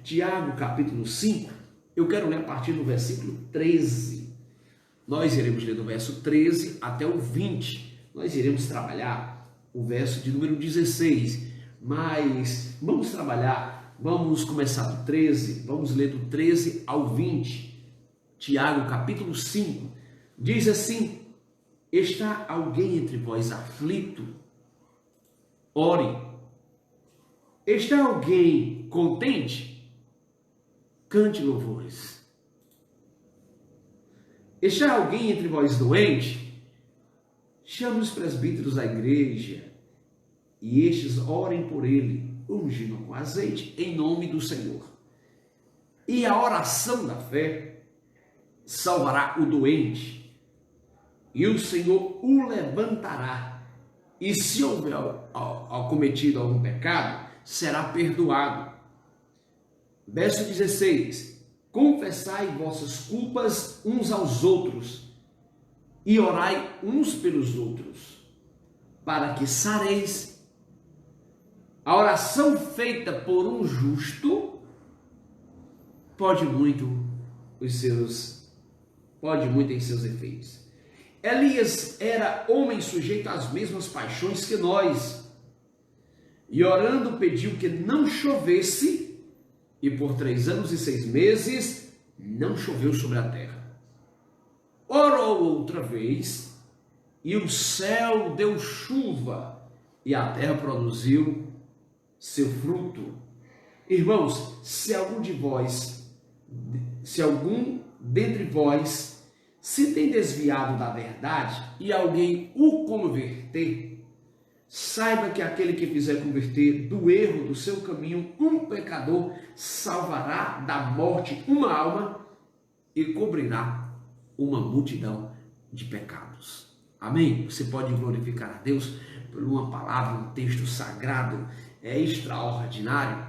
Tiago, capítulo 5, eu quero ler a partir do versículo 13. Nós iremos ler do verso 13 até o 20. Nós iremos trabalhar o verso de número 16, mas vamos começar do 13, vamos ler do 13 ao 20. Tiago, capítulo 5, diz assim: está alguém entre vós aflito? Ore. Está alguém contente? Cante louvores. Está alguém entre vós doente? Chame os presbíteros da igreja e estes orem por ele, ungindo com azeite em nome do Senhor. E a oração da fé salvará o doente, e o Senhor o levantará. E se houver cometido algum pecado, será perdoado. Verso 16: confessai vossas culpas uns aos outros e orai uns pelos outros, para que sareis. A oração feita por um justo pode muito em seus efeitos. Elias era homem sujeito às mesmas paixões que nós, e orando pediu que não chovesse, e por 3 anos e 6 meses não choveu sobre a terra. Orou outra vez, e o céu deu chuva, e a terra produziu seu fruto. Irmãos, se algum dentre vós se tem desviado da verdade e alguém o converter, saiba que aquele que fizer converter do erro do seu caminho um pecador salvará da morte uma alma e cobrirá uma multidão de pecados. Amém? Você pode glorificar a Deus por uma palavra, um texto sagrado, é extraordinário.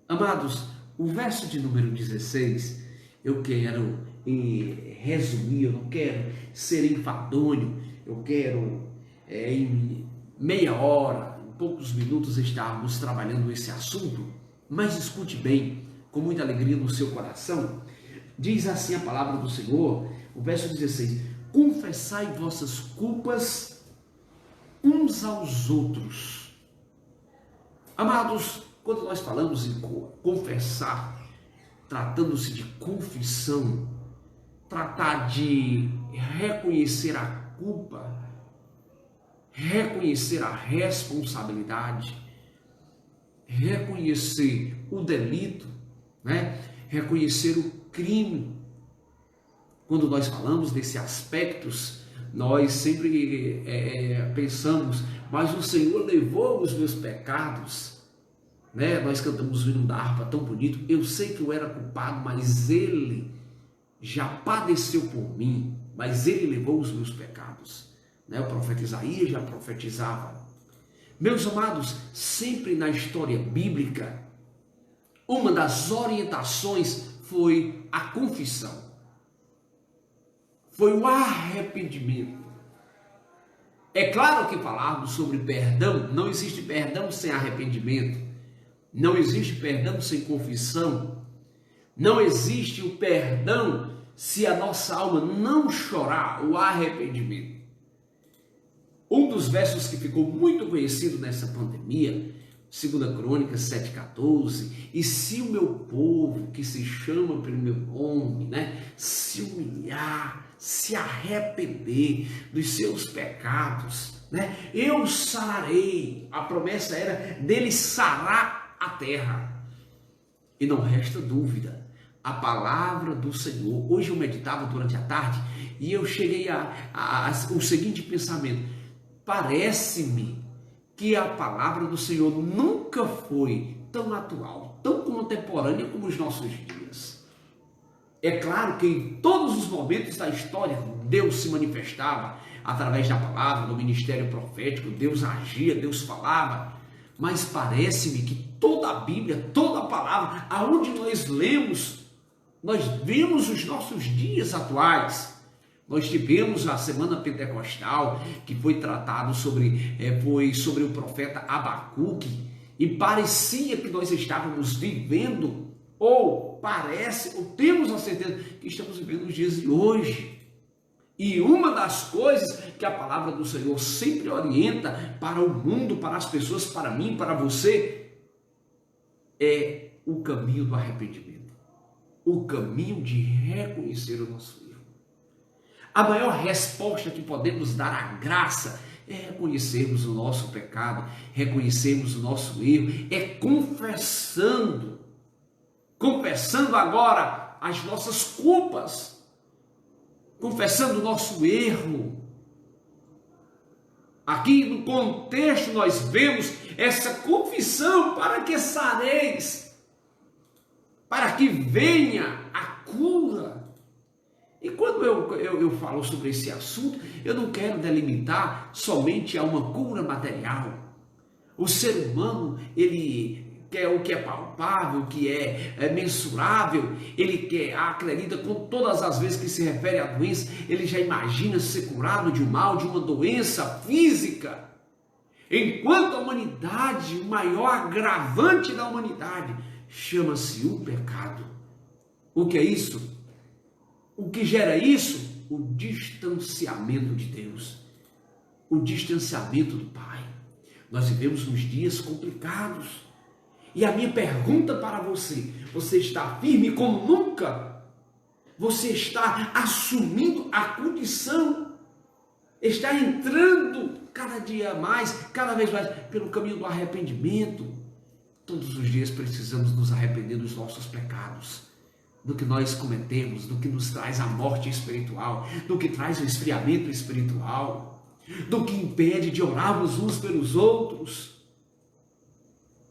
Amados, o verso de número 16, eu quero resumir, eu não quero ser enfadonho, eu quero em meia hora, em poucos minutos estarmos trabalhando esse assunto, mas escute bem, com muita alegria no seu coração. Diz assim a palavra do Senhor, o verso 16: confessai vossas culpas uns aos outros. Amados, quando nós falamos em confessar, tratando-se de confissão, tratar de reconhecer a culpa, reconhecer a responsabilidade, reconhecer o delito, reconhecer o crime. Quando nós falamos desses aspectos, nós sempre pensamos, mas o Senhor levou os meus pecados. Nós cantamos o hino da harpa tão bonito. Eu sei que eu era culpado, mas Ele já padeceu por mim, mas Ele levou os meus pecados. O profeta Isaías já profetizava. Meus amados, sempre na história bíblica, uma das orientações foi a confissão, foi o arrependimento. É claro que falarmos sobre perdão, não existe perdão sem arrependimento, não existe perdão sem confissão, não existe o perdão se a nossa alma não chorar o arrependimento. Um dos versos que ficou muito conhecido nessa pandemia, 2 Crônicas 7,14, e se o meu povo, que se chama pelo meu nome, se humilhar, se arrepender dos seus pecados, eu sararei. A promessa era dele sarar a terra. E não resta dúvida, a palavra do Senhor. Hoje eu meditava durante a tarde e eu cheguei ao seguinte pensamento: parece-me que a palavra do Senhor nunca foi tão atual, tão contemporânea como os nossos dias. É claro que em todos os momentos da história Deus se manifestava através da palavra, do ministério profético, Deus agia, Deus falava, mas parece-me que toda a Bíblia, toda a palavra, aonde nós lemos, nós vemos os nossos dias atuais. Nós tivemos a semana pentecostal, que foi tratado sobre o profeta Abacuque, e parecia que nós estávamos vivendo ou parece, ou temos a certeza que estamos vivendo os dias de hoje. E uma das coisas que a palavra do Senhor sempre orienta para o mundo, para as pessoas, para mim, para você, é o caminho do arrependimento. O caminho de reconhecer o nosso erro. A maior resposta que podemos dar à graça é reconhecermos o nosso pecado, reconhecermos o nosso erro, é confessando agora as nossas culpas, confessando o nosso erro. Aqui no contexto nós vemos essa confissão para que sareis, para que venha a cura. E quando eu falo sobre esse assunto, eu não quero delimitar somente a uma cura material. O ser humano, ele quer o que é palpável, o que é mensurável, ele acredita com todas as vezes que se refere à doença, ele já imagina ser curado de um mal, de uma doença física. Enquanto a humanidade, o maior agravante da humanidade, chama-se o pecado. O que é isso? O que gera isso? O distanciamento de Deus, o distanciamento do Pai. Nós vivemos uns dias complicados. E a minha pergunta para você: você está firme como nunca? Você está assumindo a condição? Está entrando cada dia mais, cada vez mais, pelo caminho do arrependimento? Todos os dias precisamos nos arrepender dos nossos pecados, do que nós cometemos, do que nos traz a morte espiritual, do que traz o esfriamento espiritual, do que impede de orarmos uns pelos outros.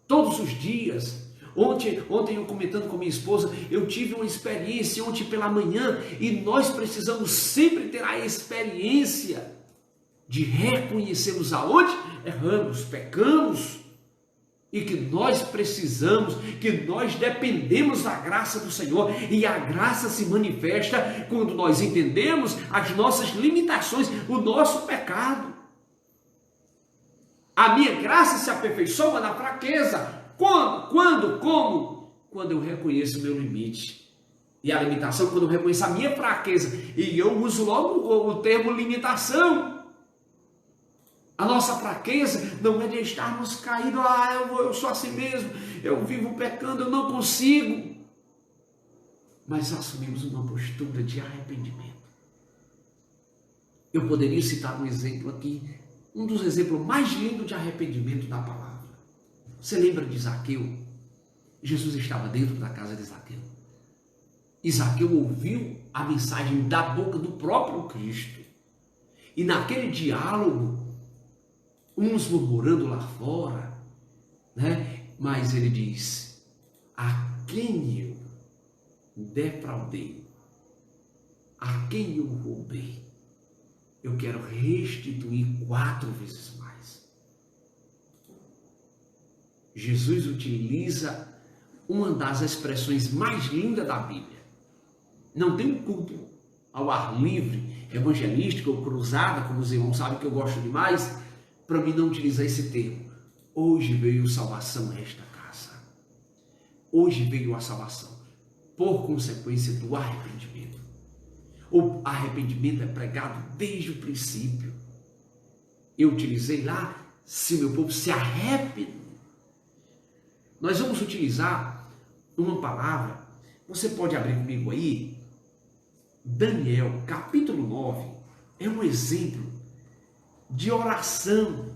Todos os dias. Ontem eu comentando com minha esposa, eu tive uma experiência ontem pela manhã, e nós precisamos sempre ter a experiência de reconhecermos aonde erramos, pecamos, e que nós precisamos, que nós dependemos da graça do Senhor, e a graça se manifesta quando nós entendemos as nossas limitações, o nosso pecado. A minha graça se aperfeiçoa na fraqueza. Como? Quando eu reconheço o meu limite. E a limitação, quando eu reconheço a minha fraqueza, e eu uso logo o termo limitação. A nossa fraqueza não é de estarmos caídos, eu sou assim mesmo, eu vivo pecando, eu não consigo. Mas assumimos uma postura de arrependimento. Eu poderia citar um exemplo aqui, um dos exemplos mais lindos de arrependimento da palavra. Você lembra de Zaqueu? Jesus estava dentro da casa de Zaqueu. E Zaqueu ouviu a mensagem da boca do próprio Cristo. E naquele diálogo, uns murmurando lá fora, né? Mas ele diz: a quem eu defraudei, a quem eu roubei, eu quero restituir 4 vezes mais. Jesus utiliza uma das expressões mais lindas da Bíblia. Não tem um culto ao ar livre, evangelístico ou cruzada, como os irmãos sabem que eu gosto demais, para mim não utilizar esse termo. Hoje veio salvação a esta casa. Hoje veio a salvação por consequência do arrependimento. O arrependimento é pregado desde o princípio. Eu utilizei lá, se meu povo se arrepende. Nós vamos utilizar uma palavra, você pode abrir comigo aí, Daniel, capítulo 9, é um exemplo de oração.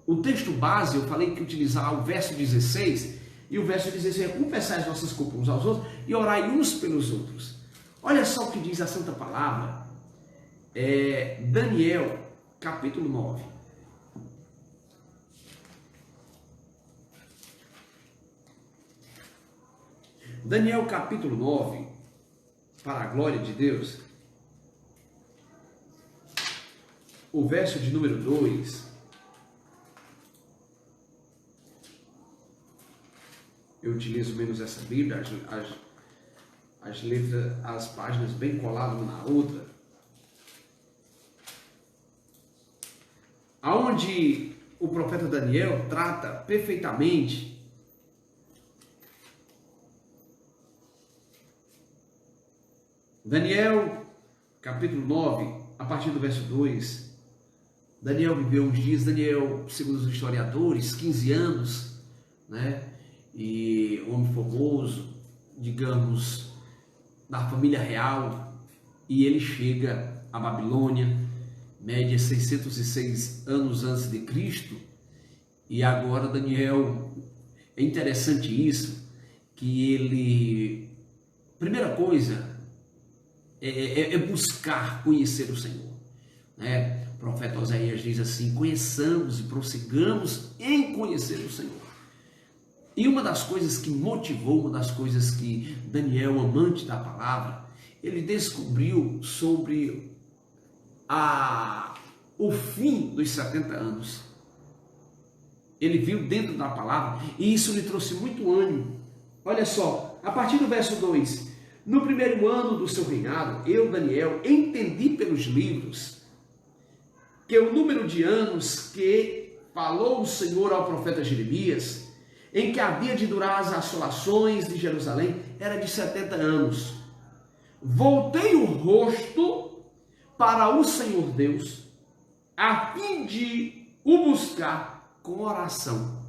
O texto base, eu falei que utilizar o verso 16, e o verso 16 é confessar as nossas culpas uns aos outros e orar uns pelos outros. Olha só o que diz a Santa Palavra, Daniel, capítulo 9. Daniel capítulo 9, para a glória de Deus, o verso de número 2, eu utilizo menos essa Bíblia, as letras, as páginas bem coladas uma na outra, aonde o profeta Daniel trata perfeitamente Daniel, capítulo 9, a partir do verso 2. Daniel viveu uns dias, Daniel, segundo os historiadores, 15 anos, né? E homem famoso, digamos, da família real, e ele chega à Babilônia, média 606 anos antes de Cristo, e agora Daniel, é interessante isso, que ele, primeira coisa, é buscar conhecer o Senhor, né? O profeta Oséias diz assim: conheçamos e prossigamos em conhecer o Senhor. E uma das coisas que motivou, uma das coisas que Daniel, amante da palavra, ele descobriu sobre o fim dos 70 anos. Ele viu dentro da palavra e isso lhe trouxe muito ânimo. Olha só, a partir do verso 2: no primeiro ano do seu reinado, eu, Daniel, entendi pelos livros que o número de anos que falou o Senhor ao profeta Jeremias, em que havia de durar as assolações de Jerusalém, era de 70 anos. Voltei o rosto para o Senhor Deus, a fim de o buscar com oração,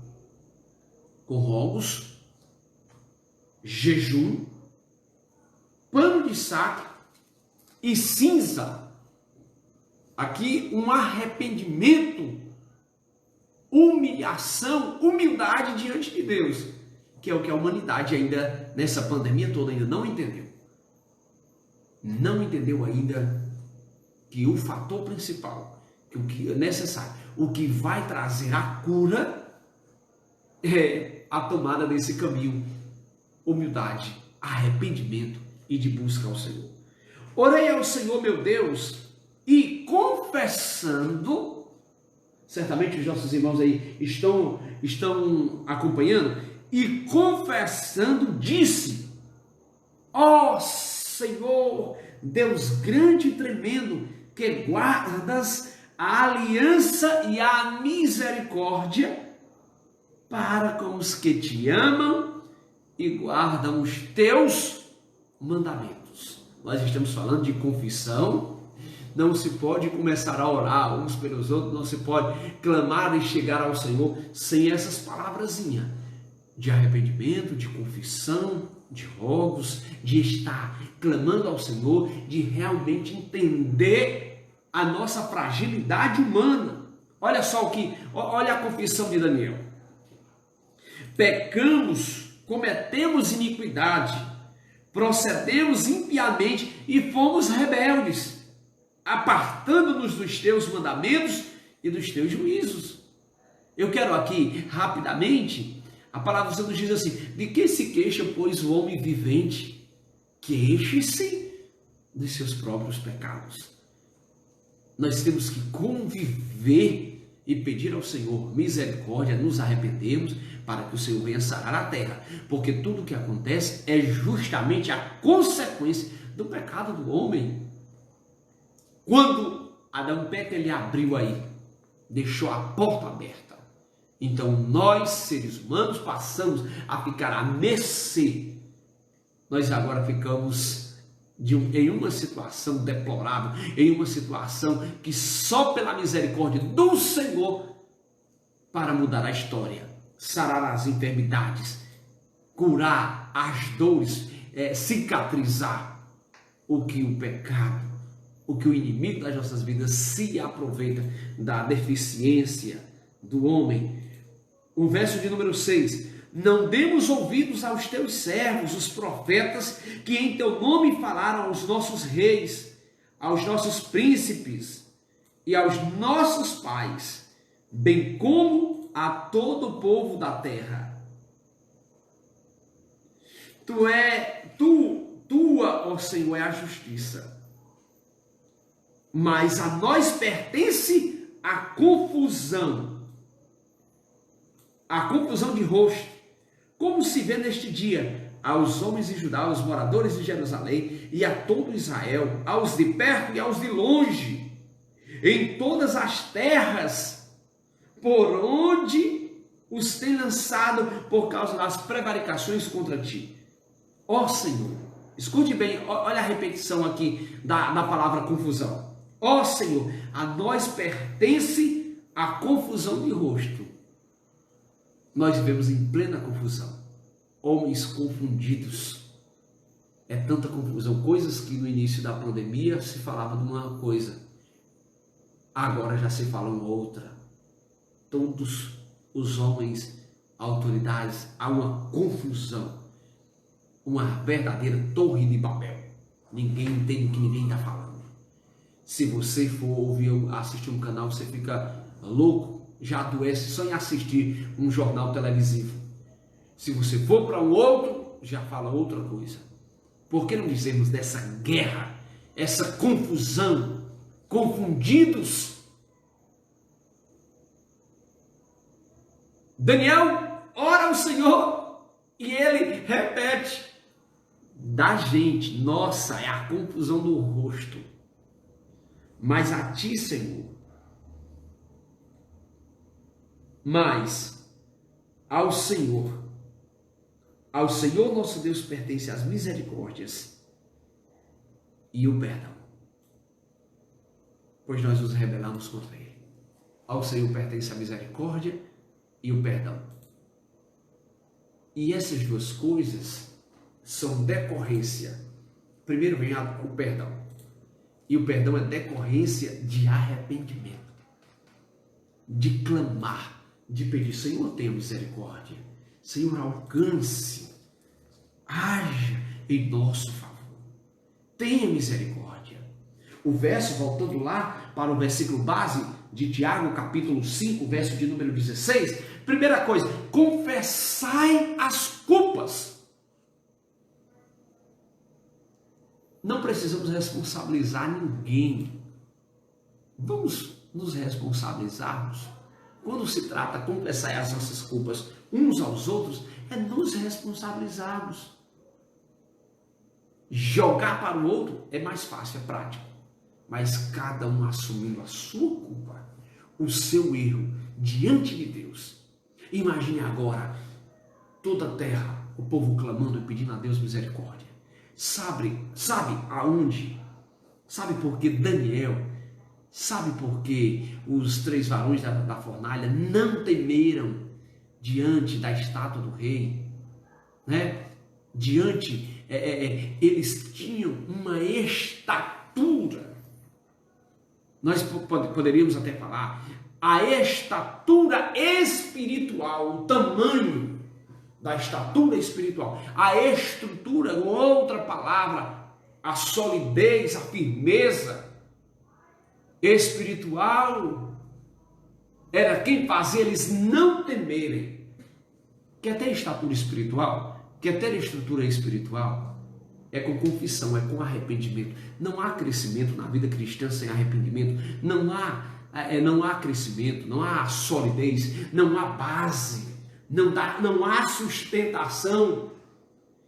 com rogos, jejum, pano de saco e cinza. Aqui um arrependimento, humilhação, humildade diante de Deus, que é o que a humanidade ainda, nessa pandemia toda, ainda não entendeu. Não entendeu ainda que o fator principal, que o que é necessário, o que vai trazer a cura é a tomada desse caminho, humildade, arrependimento e de busca ao Senhor. Orei ao Senhor meu Deus e confessando, certamente os nossos irmãos aí estão acompanhando, e confessando disse: ó Senhor, Deus grande e tremendo, que guardas a aliança e a misericórdia para com os que te amam e guardam os teus mandamentos. Nós estamos falando de confissão. Não se pode começar a orar uns pelos outros, não se pode clamar e chegar ao Senhor sem essas palavrazinhas de arrependimento, de confissão, de rogos, de estar clamando ao Senhor, de realmente entender a nossa fragilidade humana. Olha só olha a confissão de Daniel. Pecamos, cometemos iniquidade, procedemos impiamente e fomos rebeldes, apartando-nos dos teus mandamentos e dos teus juízos. Eu quero aqui, rapidamente, a palavra do Senhor nos diz assim: de que se queixa, pois, o homem vivente? Queixe-se dos seus próprios pecados. Nós temos que conviver e pedir ao Senhor misericórdia, nos arrependemos, para que o Senhor venha sarar a terra, porque tudo o que acontece é justamente a consequência do pecado do homem. Quando Adão peca, ele abriu aí, deixou a porta aberta. Então nós, seres humanos, passamos a ficar à mercê. Nós agora ficamos em uma situação deplorável, em uma situação que só pela misericórdia do Senhor, para mudar a história, sarar as enfermidades, curar as dores, cicatrizar o que o pecado, o que o inimigo das nossas vidas se aproveita da deficiência do homem. O verso de número 6: não demos ouvidos aos teus servos, os profetas, que em teu nome falaram aos nossos reis, aos nossos príncipes e aos nossos pais, bem como a todo o povo da terra. Tua, ó Senhor, é a justiça, mas a nós pertence a confusão de rosto, como se vê neste dia aos homens de Judá, aos moradores de Jerusalém e a todo Israel, aos de perto e aos de longe, em todas as terras por onde os tem lançado por causa das prevaricações contra ti. Ó Senhor, Escute bem, olha a repetição aqui da palavra confusão. Ó Senhor, a nós pertence a confusão de rosto. Nós vivemos em plena confusão. Homens confundidos. É tanta confusão. Coisas que no início da pandemia se falava de uma coisa. Agora já se fala uma outra. Todos os homens, autoridades, há uma confusão. Uma verdadeira torre de Babel. Ninguém entende o que ninguém está falando. Se você for ouvir, assistir um canal, você fica louco, já adoece só em assistir um jornal televisivo. Se você for para um outro, já fala outra coisa. Por que não dizemos dessa guerra, essa confusão, confundidos? Daniel ora ao Senhor e ele repete: da gente, nossa, é a confusão do rosto. Mas a ti, Senhor, mas ao Senhor nosso Deus pertence as misericórdias e o perdão, pois nós nos rebelamos contra ele. Ao Senhor pertence a misericórdia e o perdão. E essas duas coisas são decorrência. Primeiro vem o perdão. E o perdão é decorrência de arrependimento. De clamar, de pedir: Senhor, tenha misericórdia. Senhor, alcance. Haja em nosso favor. Tenha misericórdia. O verso, voltando lá para o versículo base de Tiago, capítulo 5, verso de número 16. Primeira coisa, confessai as culpas. Não precisamos responsabilizar ninguém. Vamos nos responsabilizarmos. Quando se trata de confessar as nossas culpas uns aos outros, é nos responsabilizarmos. Jogar para o outro é mais fácil, é prático. Mas cada um assumindo a sua culpa, o seu erro diante de Deus. Imagine agora toda a terra, o povo clamando e pedindo a Deus misericórdia. Sabe aonde? Sabe por que Daniel? Sabe por que os 3 varões da fornalha não temeram diante da estátua do rei? Né? Eles tinham uma estatura. Nós poderíamos até falar a estatura espiritual, o tamanho da estatura espiritual, a estrutura, outra palavra, a solidez, a firmeza espiritual, era quem fazia eles não temerem. Quer ter estatura espiritual? Quer ter estrutura espiritual? É com confissão, é com arrependimento. Não há crescimento na vida cristã sem arrependimento. Não há crescimento, não há solidez, não há base. Não há sustentação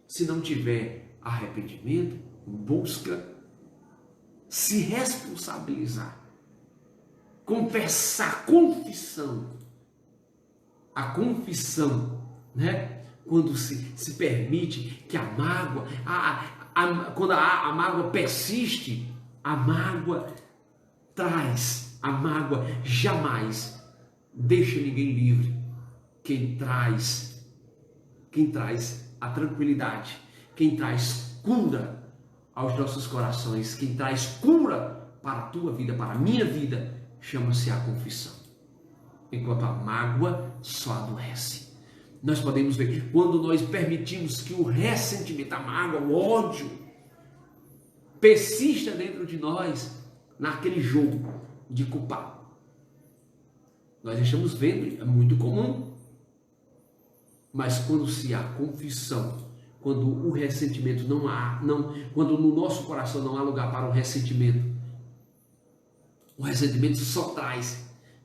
se não tiver arrependimento, busca, se responsabilizar, confessar, confissão. A confissão, né? Quando se permite que a mágoa, quando a mágoa persiste, a mágoa jamais deixa ninguém livre. Quem traz a tranquilidade, quem traz cura aos nossos corações, quem traz cura para a tua vida, para a minha vida, chama-se a confissão. Enquanto a mágoa só adoece. Nós podemos ver, quando nós permitimos que o ressentimento, a mágoa, o ódio, persista dentro de nós, naquele jogo de culpar. Nós estamos vendo, é muito comum. Mas quando se há confissão, quando o ressentimento quando no nosso coração não há lugar para o ressentimento só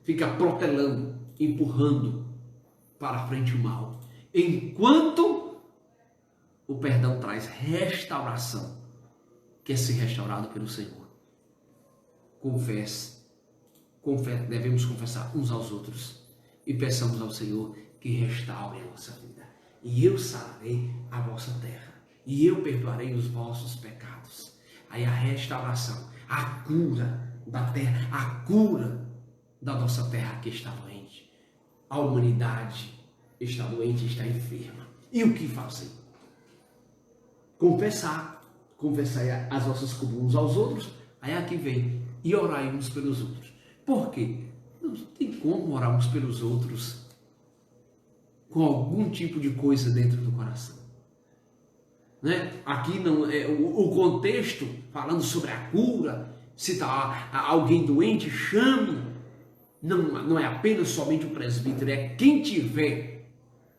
fica protelando, empurrando para frente o mal. Enquanto o perdão traz restauração, quer ser restaurado pelo Senhor. Devemos confessar uns aos outros e peçamos ao Senhor que restaure a nossa vida. E eu sararei a vossa terra. e eu perdoarei os vossos pecados. Aí a restauração, a cura da terra, a cura da nossa terra que está doente. A humanidade está doente, está enferma. E o que fazer? Confessar as nossas culpas uns aos outros. Aí aqui vem, e orai uns pelos outros. Por quê? Não tem como orar uns pelos outros com algum tipo de coisa dentro do coração. Né? Aqui não é o contexto falando sobre a cura. Se está alguém doente, chame. Não é apenas somente o presbítero, é quem tiver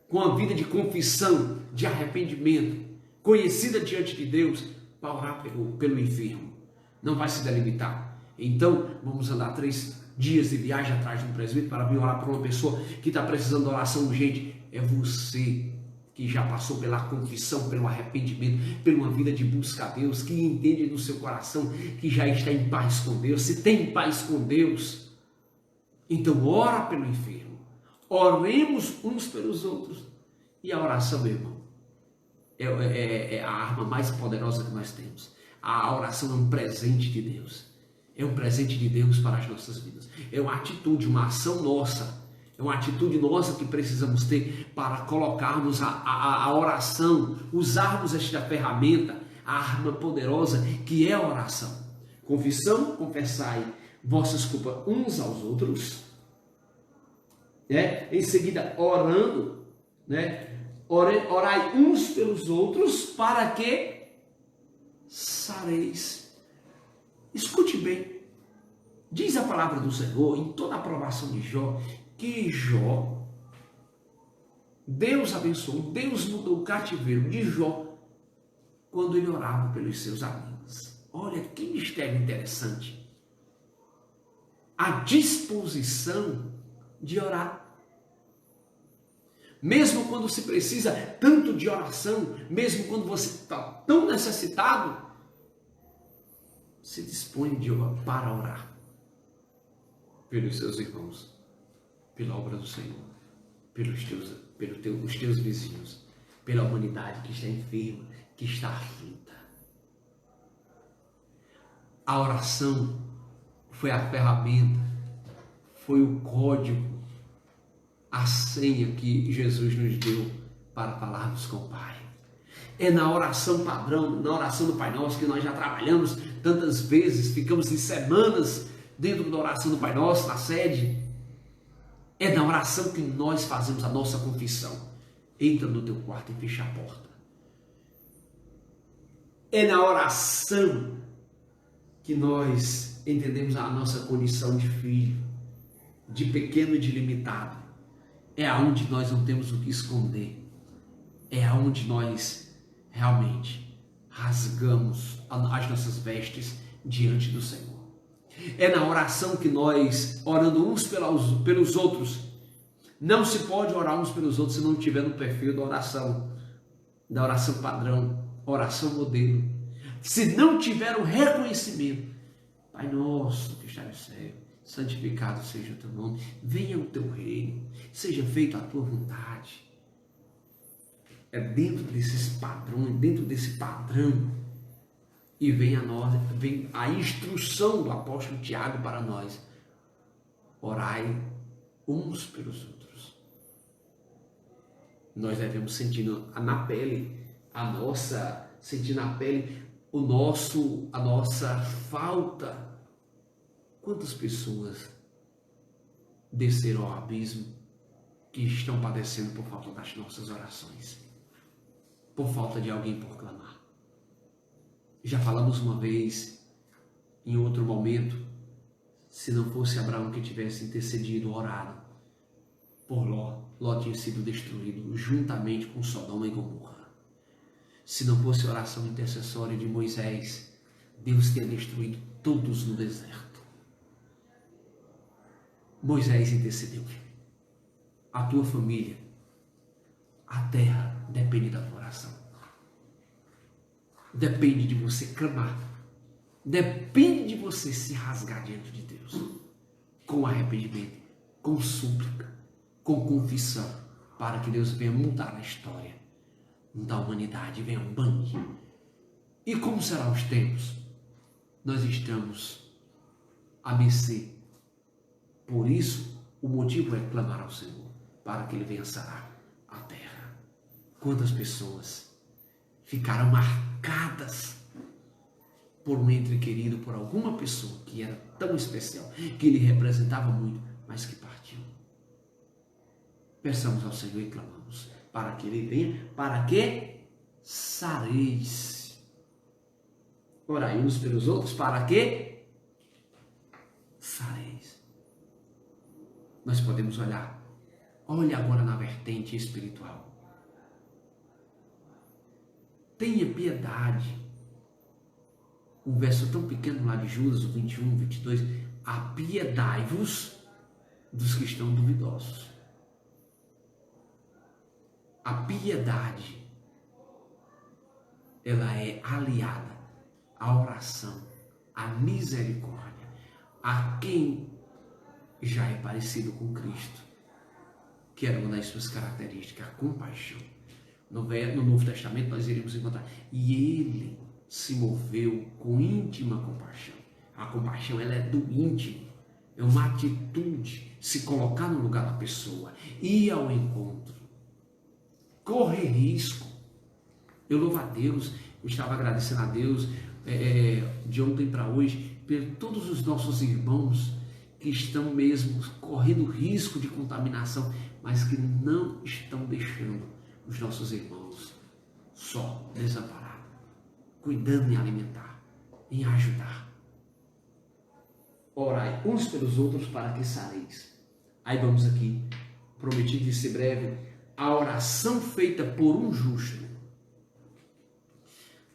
com a vida de confissão, de arrependimento, conhecida diante de Deus, para orar pelo enfermo. Não vai se delimitar. Então, vamos andar 3 dias de viagem atrás de um presbítero para vir orar para uma pessoa que está precisando de oração urgente. É você que já passou pela confissão, pelo arrependimento, por uma vida de busca a Deus, que entende no seu coração que já está em paz com Deus. Se tem paz com Deus, então ora pelo enfermo. Oremos uns pelos outros. E a oração, meu irmão, é a arma mais poderosa que nós temos. A oração é um presente de Deus. É um presente de Deus para as nossas vidas. É uma atitude, uma ação nossa. É uma atitude nossa que precisamos ter para colocarmos a oração, usarmos esta ferramenta, a arma poderosa que é a oração. Confissão, confessai vossas culpas uns aos outros. Em seguida, orando, orai uns pelos outros para que sareis. Escute bem. Diz a palavra do Senhor em toda a aprovação de Jó, que Jó, Deus abençoou, Deus mudou o cativeiro de Jó quando ele orava pelos seus amigos. Olha que mistério interessante. A disposição de orar. Mesmo quando se precisa tanto de oração, mesmo quando você está tão necessitado, se dispõe para orar pelos seus irmãos, pela obra do Senhor, pelos teus vizinhos, pela humanidade que está enferma, que está aflita. A oração foi a ferramenta, foi o código, a senha que Jesus nos deu para falarmos com o Pai. É na oração padrão, na oração do Pai Nosso, que nós já trabalhamos tantas vezes, ficamos em semanas dentro da oração do Pai Nosso, na sede. É na oração que nós fazemos a nossa confissão. Entra no teu quarto e fecha a porta. É na oração que nós entendemos a nossa condição de filho, de pequeno e de limitado. É aonde nós não temos o que esconder. É aonde nós realmente rasgamos as nossas vestes diante do Senhor. É na oração que nós, orando uns pelos outros, não se pode orar uns pelos outros se não tiver no perfil da oração padrão, oração modelo. Se não tiver o reconhecimento, Pai nosso que está no céu, santificado seja o teu nome, venha o teu reino, seja feita a tua vontade. É dentro desses padrões, dentro desse padrão, e vem a instrução do apóstolo Tiago para nós: orai uns pelos outros. Nós devemos sentir na pele a nossa falta. Quantas pessoas desceram ao abismo que estão padecendo por falta das nossas orações, por falta de alguém por clamar? Já falamos uma vez, em outro momento, se não fosse Abraão que tivesse intercedido, orado por Ló tinha sido destruído juntamente com Sodoma e Gomorra. Se não fosse a oração intercessória de Moisés, Deus teria destruído todos no deserto. Moisés intercedeu. A tua família, a terra depende da tua oração. Depende de você clamar. Depende de você se rasgar diante de Deus. Com arrependimento, com súplica, com confissão, para que Deus venha mudar a história. da humanidade, vem um banho. E como serão os tempos? Nós estamos a mercê. Por isso, o motivo é clamar ao Senhor, para que Ele venha sarar a terra. Quantas pessoas ficaram marcadas por um ente querido, por alguma pessoa que era tão especial, que Ele representava muito, mas que partiu. Peçamos ao Senhor e clamamos, para que Ele venha, para que sareis. Orai uns pelos outros, para que sareis. Nós podemos olhar. Olhe agora na vertente espiritual. Tenha piedade. Um verso tão pequeno lá de Judas, o 21, 22. Apiedai-vos dos que estão duvidosos. A piedade, ela é aliada à oração, à misericórdia, a quem já é parecido com Cristo, que era uma das suas características, a compaixão. No Novo Testamento nós iremos encontrar. E Ele se moveu com íntima compaixão. A compaixão, ela é do íntimo, é uma atitude, se colocar no lugar da pessoa, ir ao encontro, correr risco. Eu louvo a Deus, eu estava agradecendo a Deus de ontem para hoje, por todos os nossos irmãos que estão mesmo correndo risco de contaminação, mas que não estão deixando os nossos irmãos só, desamparados, cuidando em alimentar, em ajudar. Orai uns pelos outros para que sareis. Aí vamos aqui, prometido de ser breve, a oração feita por um justo.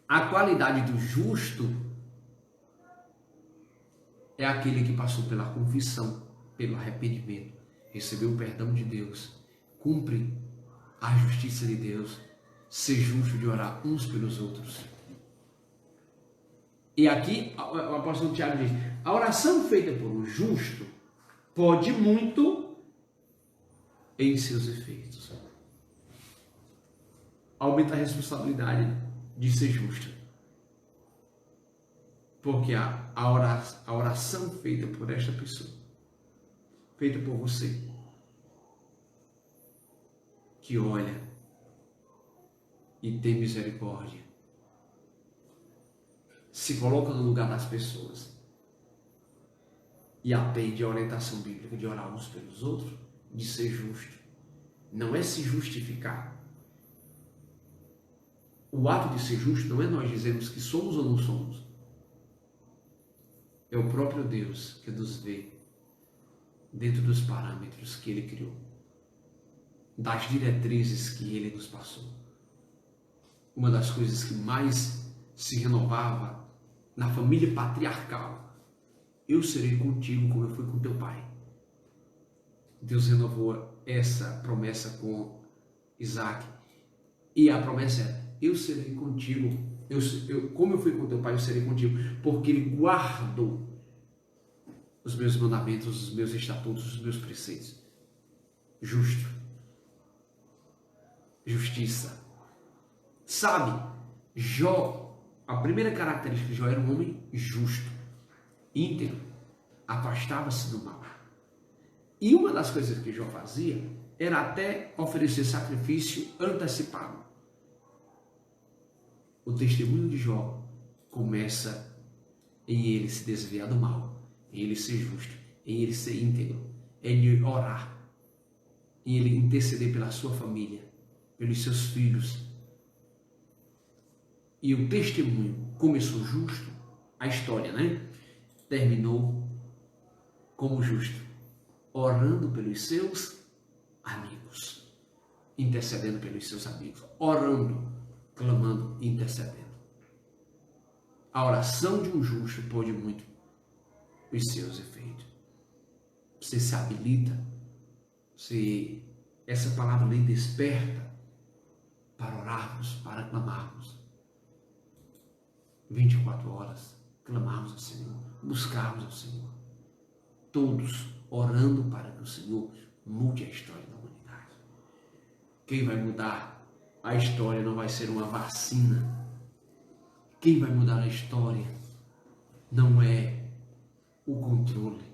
A qualidade do justo é aquele que passou pela confissão, pelo arrependimento, recebeu o perdão de Deus, cumpre a justiça de Deus, ser justo de orar uns pelos outros. E aqui o apóstolo Tiago diz, a oração feita por um justo pode muito em seus efeitos. Aumenta a responsabilidade de ser justo. Porque a oração feita por esta pessoa, feita por você, que olha e tem misericórdia, se coloca no lugar das pessoas e atende a orientação bíblica de orar uns pelos outros, de ser justo. Não é se justificar. O ato de ser justo não é nós dizermos que somos ou não somos. É o próprio Deus que nos vê dentro dos parâmetros que Ele criou, das diretrizes que Ele nos passou. Uma das coisas que mais se renovava na família patriarcal, eu serei contigo como eu fui com teu pai. Deus renovou essa promessa com Isaac, e a promessa é, eu serei contigo, como eu fui com teu pai, eu serei contigo, porque ele guardou os meus mandamentos, os meus estatutos, os meus preceitos. Justo. Justiça. Sabe, Jó, a primeira característica de Jó era um homem justo, íntegro, afastava-se do mal. E uma das coisas que Jó fazia era até oferecer sacrifício antecipado. O testemunho de Jó começa em ele se desviar do mal, em ele ser justo, em ele ser íntegro, em ele orar, em ele interceder pela sua família, pelos seus filhos. E o testemunho começou justo, a história, terminou como justo, orando pelos seus amigos, intercedendo pelos seus amigos, orando, clamando, intercedendo. A oração de um justo pode muito os seus efeitos. Você se habilita, essa palavra lhe desperta para orarmos, para clamarmos. 24 horas, clamarmos ao Senhor, buscarmos ao Senhor. Todos orando para que o Senhor mude a história da humanidade. Quem vai mudar A história não vai ser uma vacina. Quem vai mudar a história não é o controle.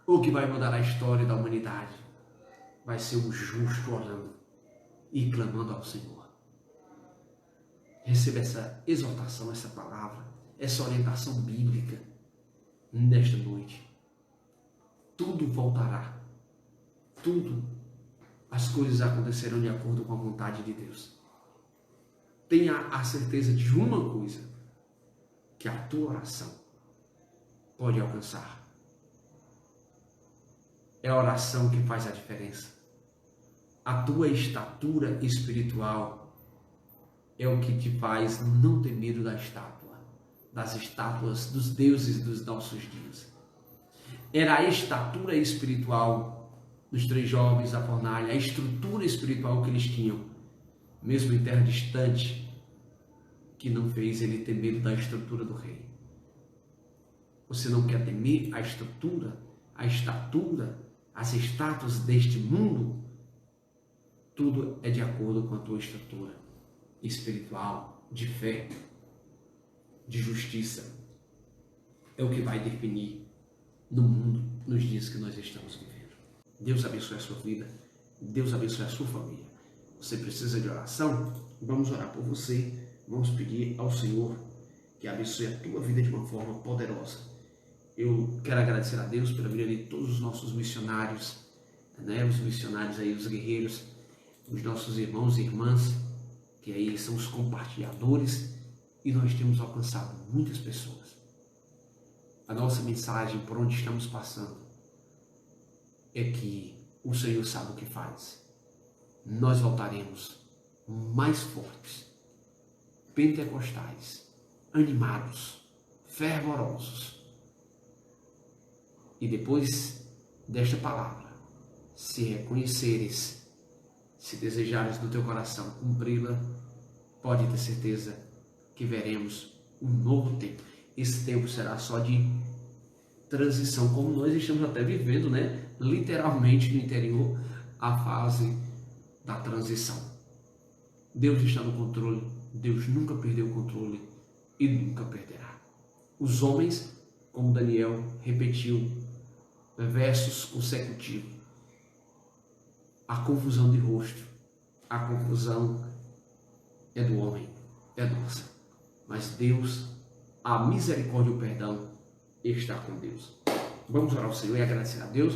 O que vai mudar a história da humanidade vai ser o justo orando e clamando ao Senhor. Receba essa exortação, essa palavra, essa orientação bíblica nesta noite. Tudo voltará. Tudo, as coisas acontecerão de acordo com a vontade de Deus. Tenha a certeza de uma coisa, que a tua oração pode alcançar. É a oração que faz a diferença. A tua estatura espiritual é o que te faz não ter medo da estátua, das estátuas dos deuses dos nossos dias. Era a estatura espiritual dos 3 jovens da fornalha, a estrutura espiritual que eles tinham, mesmo em terra distante, que não fez ele ter medo da estrutura do rei. Você não quer temer a estrutura, a estatura, as estátuas deste mundo? Tudo é de acordo com a tua estrutura espiritual, de fé, de justiça. É o que vai definir no mundo, nos dias que nós estamos vivendo. Deus abençoe a sua vida. Deus abençoe a sua família. Você precisa de oração? Vamos orar por você. Vamos pedir ao Senhor que abençoe a tua vida de uma forma poderosa. Eu quero agradecer a Deus pela vida de todos os nossos missionários, os missionários aí, os guerreiros, os nossos irmãos e irmãs, que aí são os compartilhadores, e nós temos alcançado muitas pessoas. A nossa mensagem por onde estamos passando é que o Senhor sabe o que faz. Nós voltaremos mais fortes, pentecostais, animados, fervorosos. E depois desta palavra, se reconheceres, se desejares do teu coração cumpri-la, pode ter certeza que veremos um novo tempo. Esse tempo será só de transição, como nós estamos até vivendo, literalmente no interior, a fase da transição. Deus está no controle, Deus nunca perdeu o controle e nunca perderá. Os homens, como Daniel repetiu versos consecutivos, a confusão de rosto, a confusão é do homem, é nossa. Mas Deus, a misericórdia e o perdão está com Deus. Vamos orar ao Senhor e agradecer a Deus.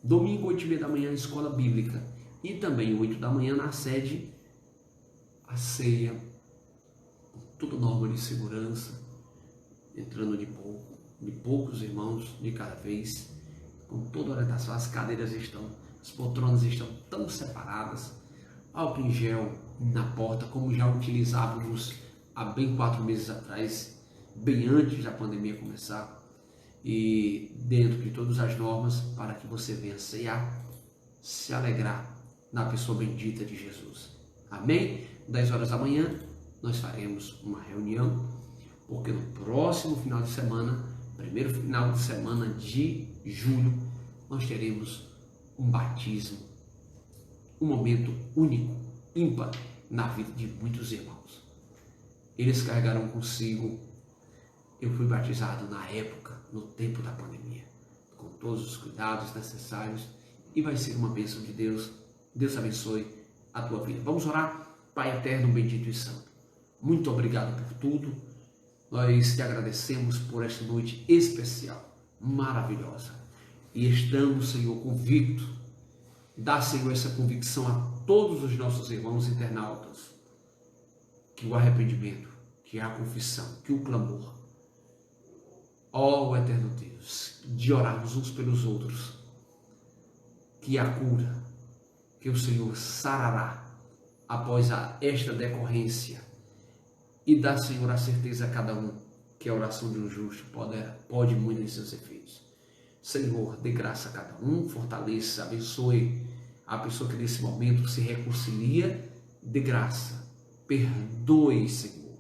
Domingo, 8h30 da manhã, escola bíblica. E também 8 da manhã na sede, a ceia, com toda norma de segurança, entrando de poucos irmãos de cada vez, com toda orientação. As cadeiras estão, as poltronas estão tão separadas, álcool em gel na porta, como já utilizávamos há bem 4 meses atrás, bem antes da pandemia começar, e dentro de todas as normas, para que você venha ceiar, se alegrar na pessoa bendita de Jesus. Amém? 10 horas da manhã, nós faremos uma reunião, porque no próximo final de semana, primeiro final de semana de julho, nós teremos um batismo, um momento único, ímpar na vida de muitos irmãos. Eles carregaram consigo. Eu fui batizado na época, no tempo da pandemia, com todos os cuidados necessários, e vai ser uma bênção de Deus. Deus abençoe a tua vida. Vamos orar? Pai eterno, bendito e santo, muito obrigado por tudo. Nós te agradecemos por esta noite especial, maravilhosa. E estamos, Senhor, convictos. Dá, Senhor, essa convicção a todos os nossos irmãos internautas, que o arrependimento, que a confissão, que o clamor, ó eterno Deus, de orarmos uns pelos outros, que a cura, que o Senhor sarará após esta decorrência, e dá, Senhor, a certeza a cada um que a oração de um justo pode muito em seus efeitos. Senhor, dê graça a cada um, fortaleça, abençoe a pessoa que nesse momento se reconcilia, dê graça, perdoe, Senhor,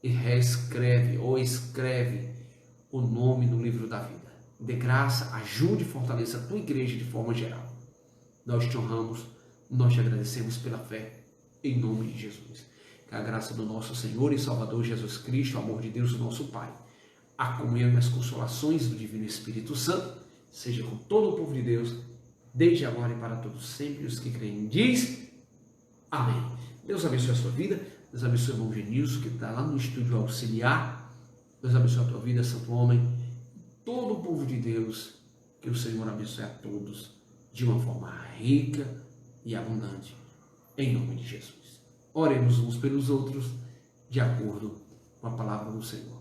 e reescreve ou escreve o nome no livro da vida. Dê graça, ajude e fortaleça a tua igreja de forma geral. Nós te honramos, nós te agradecemos pela fé, em nome de Jesus. Que a graça do nosso Senhor e Salvador Jesus Cristo, o amor de Deus, o nosso Pai, a comunhão e as consolações do Divino Espírito Santo, seja com todo o povo de Deus, desde agora e para todos sempre, os que creem. Diz amém. Deus abençoe a sua vida, Deus abençoe o irmão Genilson, que está lá no estúdio auxiliar. Deus abençoe a tua vida, santo homem, todo o povo de Deus, que o Senhor abençoe a todos de uma forma rica e abundante, em nome de Jesus. Oremos uns pelos outros, de acordo com a palavra do Senhor.